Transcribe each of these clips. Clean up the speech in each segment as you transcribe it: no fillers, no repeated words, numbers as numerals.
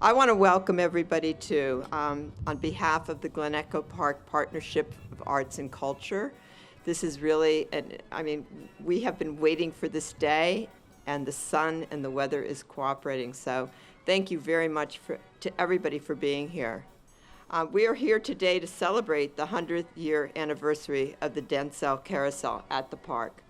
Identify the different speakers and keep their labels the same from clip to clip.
Speaker 1: I want to welcome everybody to, on behalf of the Glen Echo Park Partnership of Arts and Culture. This is really, we have been waiting for this day, and the sun and the weather is cooperating. So thank you very much to everybody for being here. We are here today to celebrate the 100th year anniversary of the Delegate Carousel at the park.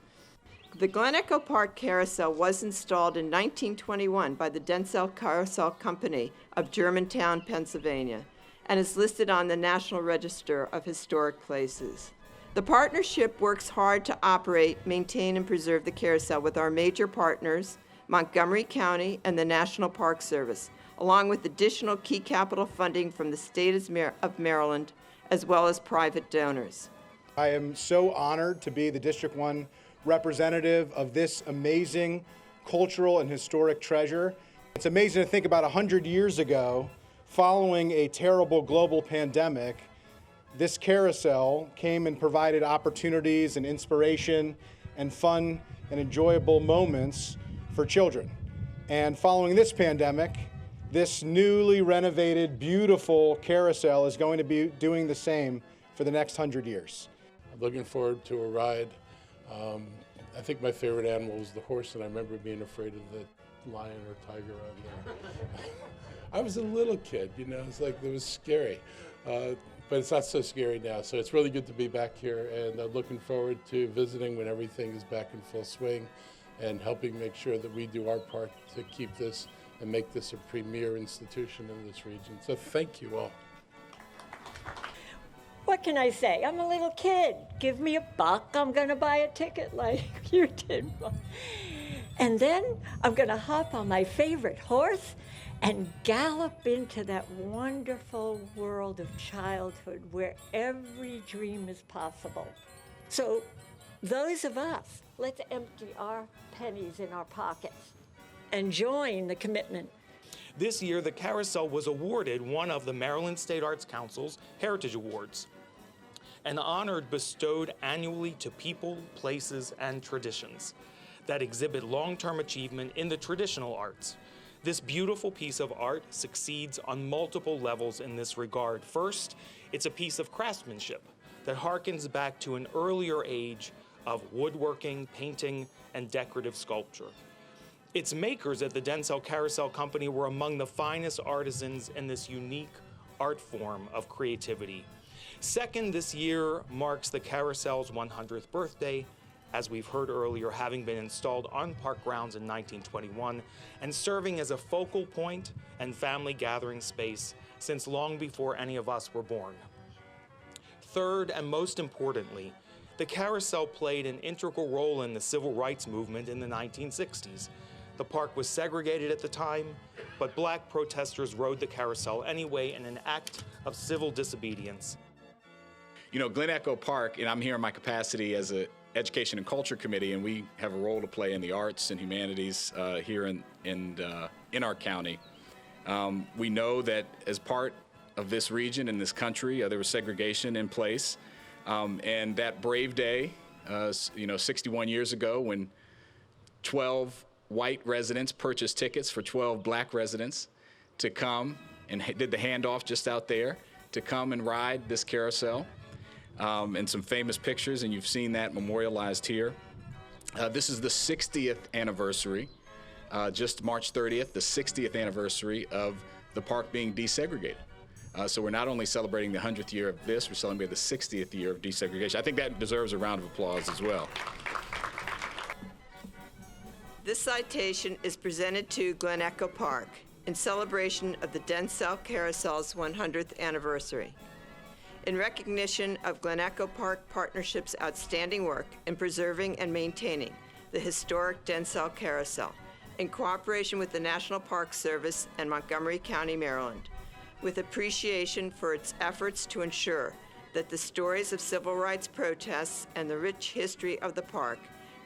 Speaker 1: The Glen Echo Park Carousel was installed in 1921 by the Delegate Carousel Company of Germantown, Pennsylvania, and is listed on the National Register of Historic Places. The partnership works hard to operate, maintain, and preserve the carousel with our major partners, Montgomery County and the National Park Service, along with additional key capital funding from the state of Maryland, as well as private donors.
Speaker 2: I am so honored to be the District 1 representative of this amazing cultural and historic treasure. It's amazing to think about 100 years ago, following a terrible global pandemic, this carousel came and provided opportunities and inspiration and fun and enjoyable moments for children. And following this pandemic, this newly renovated, beautiful carousel is going to be doing the same for the next 100 years.
Speaker 3: I'm looking forward to a ride. I think my favorite animal was the horse, and I remember being afraid of the lion or tiger out there. I was a little kid, it's like it was scary. But it's not so scary now, so it's really good to be back here, and I'm looking forward to visiting when everything is back in full swing and helping make sure that we do our part to keep this and make this a premier institution in this region. So thank you all.
Speaker 4: What can I say? I'm a little kid. Give me $1, I'm gonna buy a ticket like you did. And then I'm gonna hop on my favorite horse and gallop into that wonderful world of childhood where every dream is possible. So those of us, let's empty our pennies in our pockets and join the commitment.
Speaker 5: This year, the Carousel was awarded one of the Maryland State Arts Council's Heritage Awards, an honor bestowed annually to people, places, and traditions that exhibit long-term achievement in the traditional arts. This beautiful piece of art succeeds on multiple levels in this regard. First, it's a piece of craftsmanship that harkens back to an earlier age of woodworking, painting, and decorative sculpture. Its makers at the Delegate Carousel Company were among the finest artisans in this unique art form of creativity. Second, this year marks the Carousel's 100th birthday, as we've heard earlier, having been installed on park grounds in 1921 and serving as a focal point and family gathering space since long before any of us were born. Third, and most importantly, the Carousel played an integral role in the civil rights movement in the 1960s. The park was segregated at the time, but black protesters rode the carousel anyway in an act of civil disobedience.
Speaker 6: Glen Echo Park, and I'm here in my capacity as an Education and Culture Committee, and we have a role to play in the arts and humanities here in our county. We know that as part of this region and this country, there was segregation in place, and that brave day, 61 years ago, when 12 white residents purchased tickets for 12 black residents to come and did the handoff just out there to come and ride this carousel. And some famous pictures, and you've seen that memorialized here. This is the 60th anniversary, just March 30th, the 60th anniversary of the park being desegregated. So we're not only celebrating the 100th year of this, we're celebrating the 60th year of desegregation. I think that deserves a round of applause as well.
Speaker 1: This citation is presented to Glen Echo Park in celebration of the Delegate Carousel's 100th anniversary. In recognition of Glen Echo Park Partnership's outstanding work in preserving and maintaining the historic Delegate Carousel, in cooperation with the National Park Service and Montgomery County, Maryland, with appreciation for its efforts to ensure that the stories of civil rights protests and the rich history of the park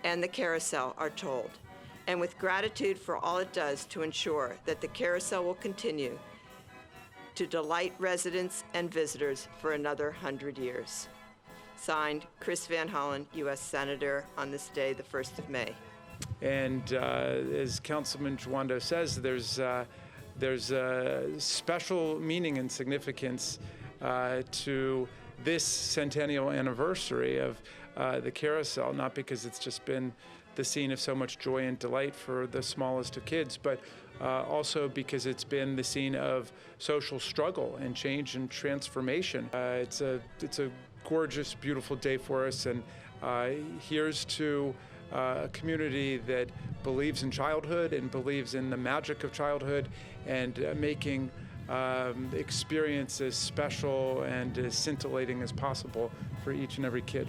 Speaker 1: and the carousel are told, and with gratitude for all it does to ensure that the carousel will continue to delight residents and visitors for another 100 years. Signed, Chris Van Hollen, U.S. Senator, on this day, the 1st of May.
Speaker 7: And as Councilman Juando says, there's There's a special meaning and significance to this centennial anniversary of the Carousel, not because it's just been the scene of so much joy and delight for the smallest of kids, but also because it's been the scene of social struggle and change and transformation. It's a gorgeous, beautiful day for us, and here's to a community that believes in childhood and believes in the magic of childhood and making experience as special and as scintillating as possible for each and every kid.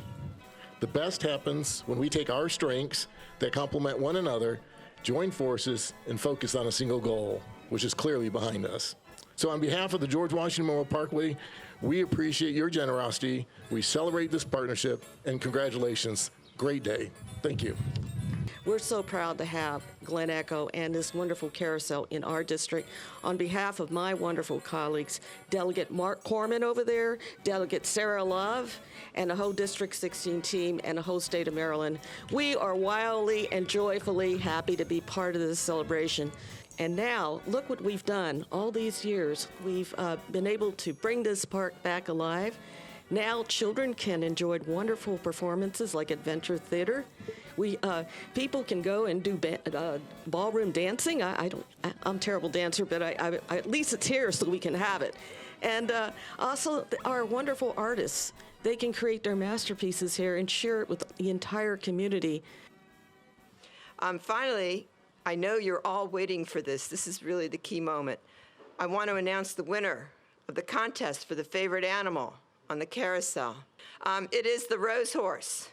Speaker 8: The best happens when we take our strengths that complement one another, join forces, and focus on a single goal, which is clearly behind us. So on behalf of the George Washington Memorial Parkway, we appreciate your generosity. We celebrate this partnership, and congratulations. Great day. Thank you.
Speaker 9: We're so proud to have Glen Echo and this wonderful carousel in our district. On behalf of my wonderful colleagues, Delegate Marc over there, Delegate Sara Love, and the whole District 16 team and the whole state of Maryland, we are wildly and joyfully happy to be part of this celebration. And now, look what we've done all these years. We've been able to bring this park back alive. Now children can enjoy wonderful performances like Adventure Theater. People can go and do ballroom dancing. I'm a terrible dancer, but I at least it's here so we can have it. And also our wonderful artists, they can create their masterpieces here and share it with the entire community.
Speaker 1: Finally, I know you're all waiting for this. This is really the key moment. I want to announce the winner of the contest for the favorite animal on the carousel. It is the Rose Horse.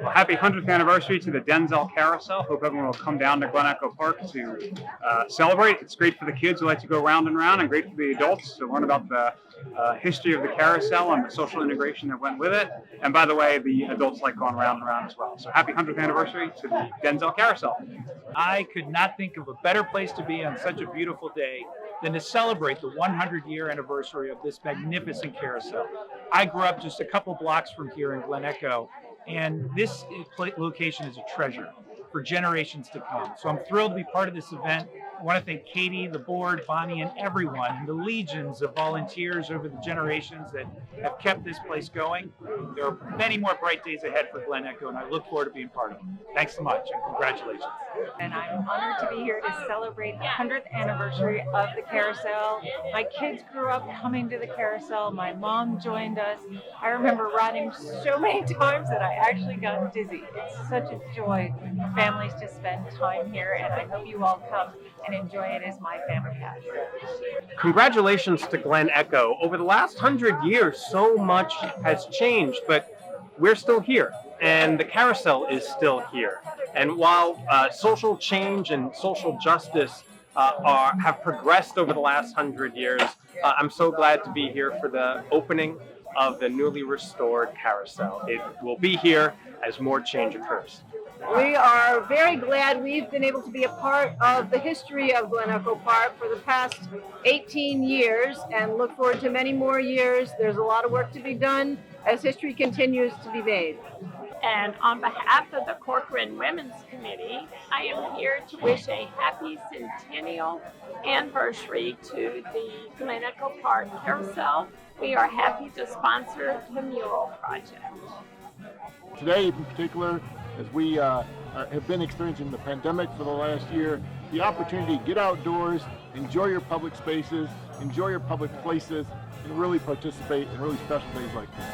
Speaker 10: Well, happy 100th anniversary to the Denzel Carousel. Hope everyone will come down to Glen Echo Park to celebrate. It's great for the kids who like to go round and round, and great for the adults to learn about the history of the carousel and the social integration that went with it. And by the way, the adults like going round and round as well. So happy 100th anniversary to the Denzel Carousel.
Speaker 11: I could not think of a better place to be on such a beautiful day than to celebrate the 100-year anniversary of this magnificent carousel. I grew up just a couple blocks from here in Glen Echo, and this location is a treasure for generations to come. So I'm thrilled to be part of this event. I want to thank Katie, the board, Bonnie, and everyone, and the legions of volunteers over the generations that have kept this place going. There are many more bright days ahead for Glen Echo, and I look forward to being part of them. Thanks so much, and congratulations.
Speaker 12: And I'm honored to be here to celebrate the 100th anniversary of the carousel. My kids grew up coming to the carousel. My mom joined us. I remember riding so many times that I actually got dizzy. It's such a joy for families to spend time here, and I hope you all come and enjoy it as my family has.
Speaker 13: Congratulations to Glen Echo. Over the last 100 years, so much has changed, but we're still here, and the carousel is still here. And while social change and social justice have progressed over the last 100 years, I'm so glad to be here for the opening of the newly restored carousel. It will be here as more change occurs.
Speaker 14: We are very glad we've been able to be a part of the history of Glen Echo Park for the past 18 years and look forward to many more years. There's a lot of work to be done as history continues to be made.
Speaker 15: And on behalf of the Corcoran Women's Committee, I am here to wish a happy centennial anniversary to the Glen Echo Park Carousel. We are happy to sponsor the mural project.
Speaker 8: Today in particular, as we have been experiencing the pandemic for the last year, the opportunity to get outdoors, enjoy your public spaces, enjoy your public places, and really participate in really special days like this.